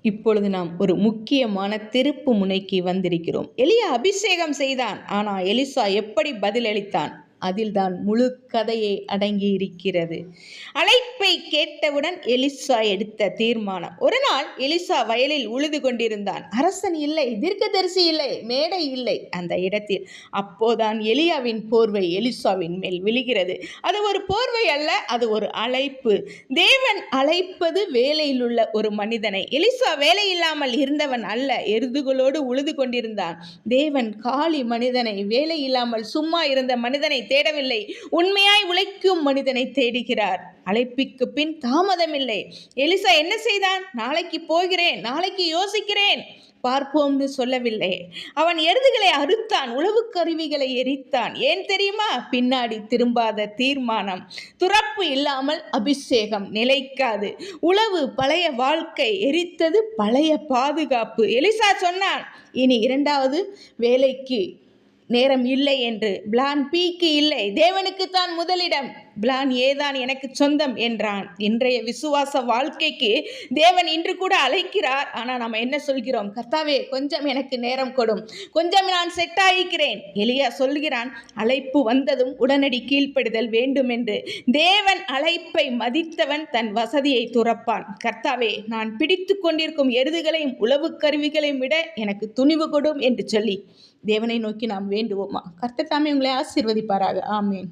இப்பொழுது நாம் ஒரு முக்கியமான திருப்பு முனைக்கு வந்திருக்கிறோம். எலியா அபிஷேகம் செய்தான், ஆனால் எலிசா எப்படி பதிலளித்தான்? அதில்தான் முழு கதையை அடங்கி இருக்கிறது. அழைப்பை கேட்டவுடன் எலிசா எடுத்த தீர்மானம். ஒரு நாள் எலிசா வயலில் உழுது கொண்டிருந்தான். அரசன் இல்லை, தீர்க்கதரிசி இல்லை, மேடை இல்லை அந்த இடத்தில். அப்போதான் எலியாவின் போர்வை எலிசாவின் மேல் விழுகிறது. அது ஒரு போர்வை அல்ல, அது ஒரு அழைப்பு. தேவன் அழைப்பது வேலையில் உள்ள ஒரு மனிதனை. எலிசா வேலை இல்லாமல் இருந்தவன் அல்ல, எருதுகளோடு உழுது கொண்டிருந்தான். தேவன் காலி மனிதனை, வேலை இல்லாமல் சும்மா இருந்த மனிதனை தேடவில்லை, உண்மையாய் உழைக்கும் மனிதனை தேடுகிறார். அழைப்பிற்கு பின் தாமதமில்லை. எலிசா என்ன செய்தான்? நாளைக்கு போகிறேன், நாளைக்கு யோசிக்கிறேன், பார்ப்போம்னு சொல்லவில்லை. அவன் எருதுகளை அறுத்தான், உழவு கருவிகளை எரித்தான். ஏன் தெரியுமா? பின்னாடி திரும்பாத தீர்மானம். துறப்பு இல்லாமல் அபிஷேகம் நிலைக்காது. உழவு பழைய வாழ்க்கை, எரித்தது பழைய பாதுகாப்பு. எலிசா சொன்னான், இனி இரண்டாவது வேலைக்கு நேரம் இல்லை என்று. பிளான் பிக்கு இல்லை, தேவனுக்குத்தான் முதலிடம். பிளான் ஏதான் எனக்கு சொந்தம் என்றான். இன்றைய விசுவாச வாழ்க்கைக்கு தேவன் இன்று கூட அழைக்கிறார். ஆனால் நம்ம என்ன சொல்கிறோம்? கர்த்தாவே, கொஞ்சம் எனக்கு நேரம் கொடும், கொஞ்சம் நான் செட் ஆகிக்கிறேன். எலியா சொல்கிறான், அழைப்பு வந்ததும் உடனடி கீழ்ப்படிதல் வேண்டும் என்று. தேவன் அழைப்பை மதித்தவன் தன் வசதியை துறப்பான். கர்த்தாவே, நான் பிடித்து கொண்டிருக்கும் எருதுகளையும் உழவு கருவிகளையும் விட எனக்கு துணிவு கொடும் என்று சொல்லி தேவனை நோக்கி நாம் வேண்டுவோமா? கர்த்தர் தாமே உங்களை ஆசீர்வதிப்பாராக. ஆமேன்.